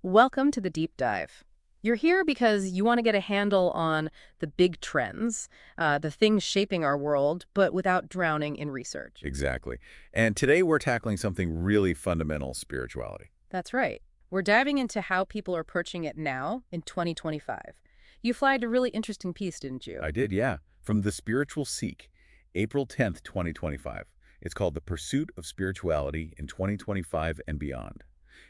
Welcome to the deep dive. You're here because you want to get a handle on the big trends, the things shaping our world, but without drowning in research. Exactly. And today we're tackling something really fundamental, spirituality. That's right. We're diving into how people are approaching it now in 2025. You flagged a really interesting piece, didn't you? I did, yeah. From The Spiritual Seek, April 10th, 2025. It's called The Pursuit of Spirituality in 2025 and Beyond.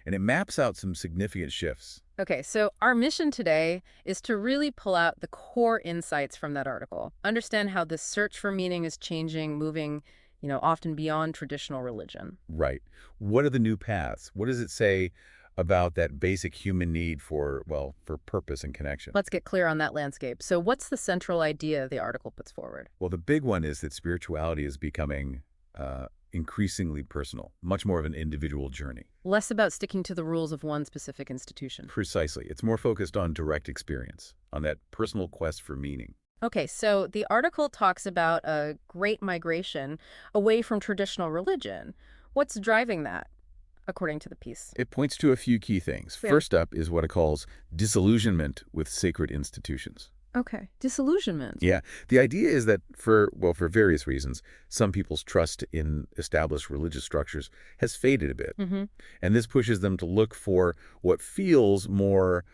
And it maps out some significant shifts. Okay, so our mission today is to really pull out the core insights from that article, understand how this search for meaning is changing, moving, often beyond traditional religion. Right. What are the new paths? What does it say about that basic human need for, well, for purpose and connection? Let's get clear on that landscape. So what's the central idea the article puts forward? Well, the big one is that spirituality is becoming increasingly personal, much more of an individual journey. Less about sticking to the rules of one specific institution. Precisely. It's more focused on direct experience, on that personal quest for meaning. Okay, so the article talks about a great migration away from traditional religion. What's driving that, according to the piece? It points to a few key things. Yeah. First up is what it calls disillusionment with sacred institutions. Okay, disillusionment. Yeah, the idea is that for various reasons, some people's trust in established religious structures has faded a bit. Mm-hmm. And this pushes them to look for what feels more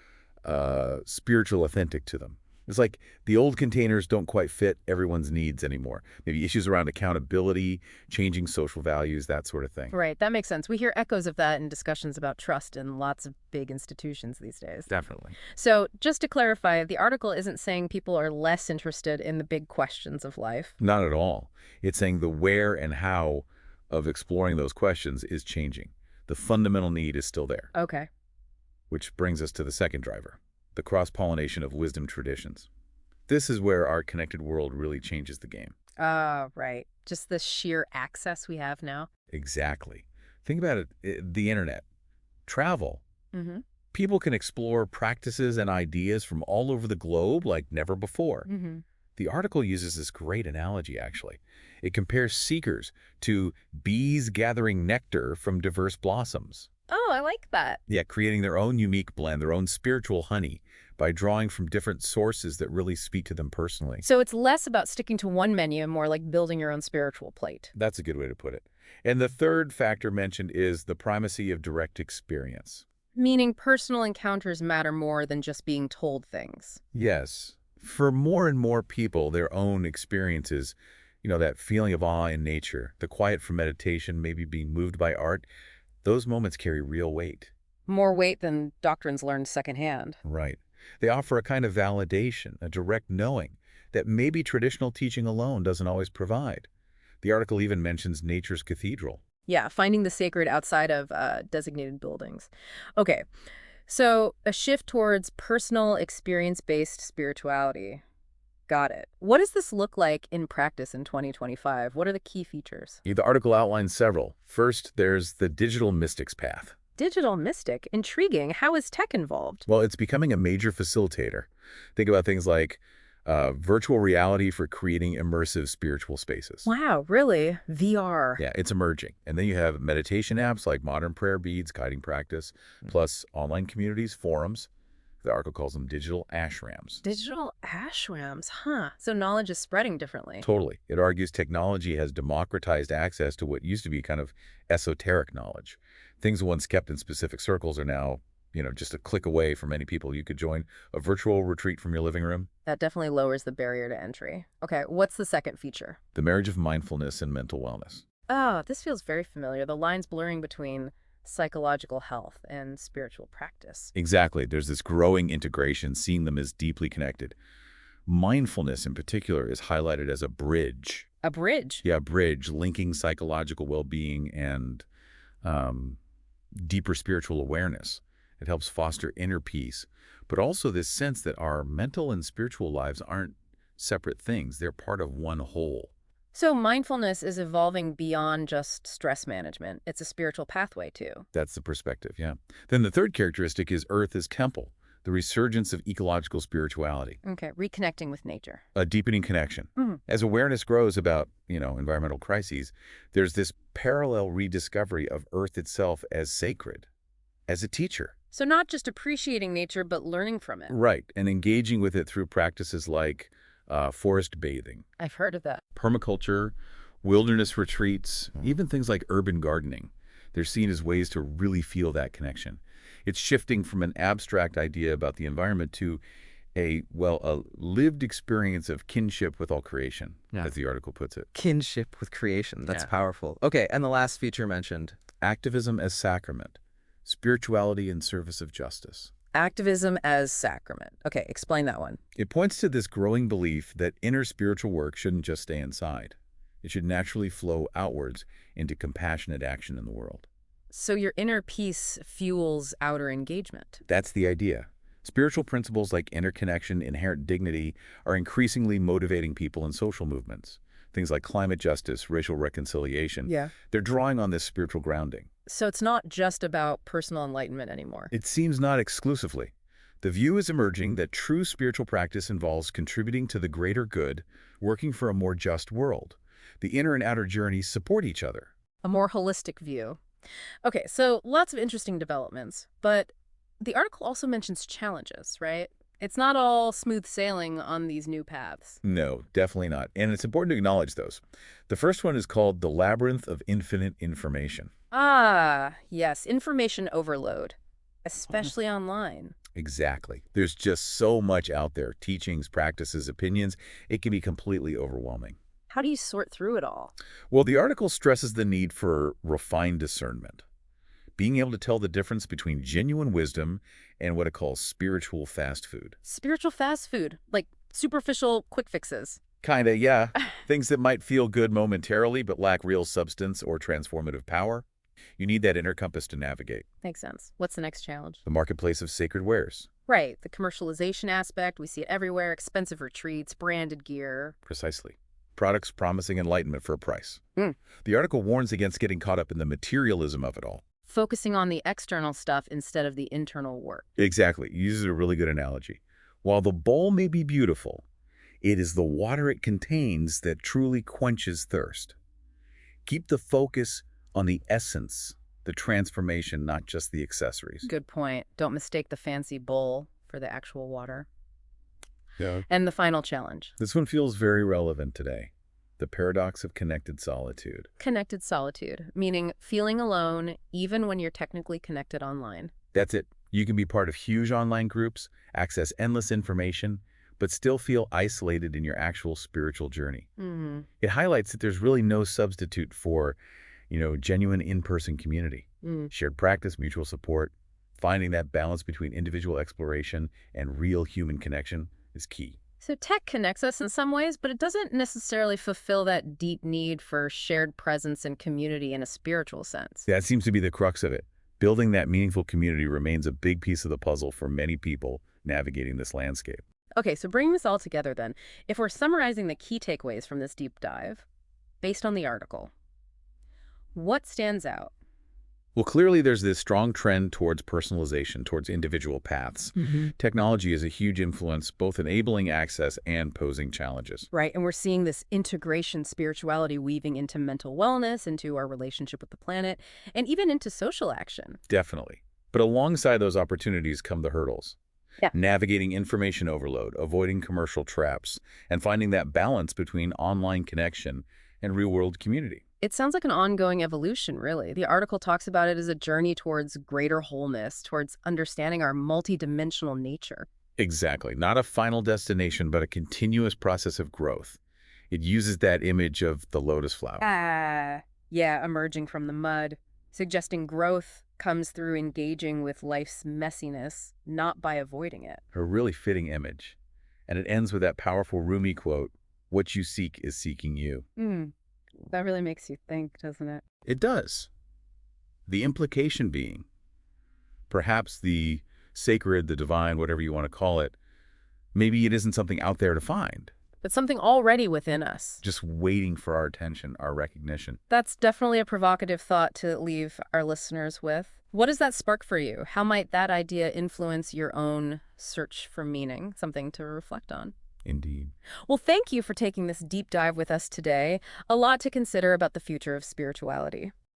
spiritual authentic to them. It's like the old containers don't quite fit everyone's needs anymore. Maybe issues around accountability, changing social values, that sort of thing. Right, that makes sense. We hear echoes of that in discussions about trust in lots of big institutions these days. Definitely. So just to clarify, the article isn't saying people are less interested in the big questions of life. Not at all. It's saying the where and how of exploring those questions is changing. The fundamental need is still there. Okay. Which brings us to the second driver, the cross-pollination of wisdom traditions. This is where our connected world really changes the game. Right. Just the sheer access we have now. Exactly. Think about it, the internet, travel. Mm-hmm. People can explore practices and ideas from all over the globe like never before. Mm-hmm. The article uses this great analogy, actually. It compares seekers to bees gathering nectar from diverse blossoms. Oh, I like that. Yeah, creating their own unique blend, their own spiritual honey, by drawing from different sources that really speak to them personally. So it's less about sticking to one menu and more like building your own spiritual plate. That's a good way to put it. And the third factor mentioned is the primacy of direct experience. Meaning personal encounters matter more than just being told things. Yes, for more and more people, their own experiences, that feeling of awe in nature, the quiet for meditation, maybe being moved by art, those moments carry real weight. More weight than doctrines learned secondhand. Right. They offer a kind of validation, a direct knowing that maybe traditional teaching alone doesn't always provide. The article even mentions nature's cathedral. Yeah, finding the sacred outside of designated buildings. Okay, so a shift towards personal experience-based spirituality. Got it. What does this look like in practice in 2025? What are the key features? The article outlines several. First, there's the digital mystics path. Digital mystic. Intriguing. How is tech involved? Well, it's becoming a major facilitator. Think about things like virtual reality for creating immersive spiritual spaces. Wow, really? VR. Yeah, it's emerging. And then you have meditation apps like Modern Prayer Beads, guiding practice, plus online communities, forums. The article calls them digital ashrams. Digital ashrams, huh? So knowledge is spreading differently. Totally. It argues technology has democratized access to what used to be kind of esoteric knowledge. Things once kept in specific circles are now, just a click away for many people. You could join a virtual retreat from your living room. That definitely lowers the barrier to entry. Okay, what's the second feature? The marriage of mindfulness and mental wellness. Oh, this feels very familiar. The lines blurring between psychological health and spiritual practice. Exactly. There's this growing integration, seeing them as deeply connected. Mindfulness, in particular, is highlighted as a bridge. A bridge? Yeah, a bridge linking psychological well-being and deeper spiritual awareness. It helps foster inner peace, but also this sense that our mental and spiritual lives aren't separate things. They're part of one whole. So mindfulness is evolving beyond just stress management. It's a spiritual pathway, too. That's the perspective, yeah. Then the third characteristic is Earth as temple, the resurgence of ecological spirituality. Okay, reconnecting with nature. A deepening connection. As awareness grows about, environmental crises, there's this parallel rediscovery of Earth itself as sacred, as a teacher. So not just appreciating nature, but learning from it. Right, and engaging with it through practices like forest bathing, I've heard of that. permaculture, wilderness retreats, even things like urban gardening. They're seen as ways to really feel that connection. It's shifting from an abstract idea about the environment to a lived experience of kinship with all creation, Yeah. as the article puts it. Kinship with creation. That's Yeah. powerful. Okay, and the last feature mentioned. Activism as sacrament, spirituality in service of justice. Activism as sacrament. Okay, explain that one. It points to this growing belief that inner spiritual work shouldn't just stay inside. It should naturally flow outwards into compassionate action in the world. So your inner peace fuels outer engagement. That's the idea. Spiritual principles like interconnection, inherent dignity are increasingly motivating people in social movements. Things like climate justice, racial reconciliation. Yeah. They're drawing on this spiritual grounding. So it's not just about personal enlightenment anymore. It seems not exclusively. The view is emerging that true spiritual practice involves contributing to the greater good, working for a more just world. The inner and outer journeys support each other. A more holistic view. Okay, so lots of interesting developments, but the article also mentions challenges, right? It's not all smooth sailing on these new paths. No, definitely not. And it's important to acknowledge those. The first one is called the labyrinth of infinite information. Ah, yes, information overload, especially online. Exactly. There's just so much out there, teachings, practices, opinions. It can be completely overwhelming. How do you sort through it all? Well, the article stresses the need for refined discernment, being able to tell the difference between genuine wisdom and what it calls spiritual fast food. Spiritual fast food, like superficial quick fixes. Kinda, yeah. Things that might feel good momentarily but lack real substance or transformative power. You need that inner compass to navigate. Makes sense. What's the next challenge? The marketplace of sacred wares. Right, the commercialization aspect, we see it everywhere, expensive retreats, branded gear. Precisely. Products promising enlightenment for a price. Mm. The article warns against getting caught up in the materialism of it all. Focusing on the external stuff instead of the internal work. Exactly. It uses a really good analogy. While the bowl may be beautiful, it is the water it contains that truly quenches thirst. Keep the focus on the essence, the transformation, not just the accessories. Good point. Don't mistake the fancy bowl for the actual water. Yeah. And the final challenge. This one feels very relevant today. The paradox of connected solitude. Connected solitude, meaning feeling alone even when you're technically connected online. That's it. You can be part of huge online groups, access endless information, but still feel isolated in your actual spiritual journey. Mm. It highlights that there's really no substitute for, genuine in-person community. Mm. Shared practice, mutual support, finding that balance between individual exploration and real human connection is key. So tech connects us in some ways, but it doesn't necessarily fulfill that deep need for shared presence and community in a spiritual sense. That seems to be the crux of it. Building that meaningful community remains a big piece of the puzzle for many people navigating this landscape. Okay, so bringing this all together then, if we're summarizing the key takeaways from this deep dive, based on the article, what stands out? Well, clearly there's this strong trend towards personalization, towards individual paths. Technology is a huge influence, both enabling access and posing challenges. Right, and we're seeing this integration spirituality weaving into mental wellness, into our relationship with the planet, and even into social action. Definitely. But alongside those opportunities come the hurdles. Yeah. Navigating information overload, avoiding commercial traps, and finding that balance between online connection and real-world community. It sounds like an ongoing evolution, really. The article talks about it as a journey towards greater wholeness, towards understanding our multidimensional nature. Exactly. Not a final destination, but a continuous process of growth. It uses that image of the lotus flower. Yeah, emerging from the mud, suggesting growth comes through engaging with life's messiness, not by avoiding it. A really fitting image. And it ends with that powerful Rumi quote, "What you seek is seeking you." That really makes you think, doesn't it? It does. The implication being, perhaps the sacred, the divine, whatever you want to call it, maybe it isn't something out there to find, But something already within us. just waiting for our attention, our recognition. That's definitely a provocative thought to leave our listeners with. What does that spark for you? How might that idea influence your own search for meaning? Something to reflect on. Indeed. Well, thank you for taking this deep dive with us today. A lot to consider about the future of spirituality.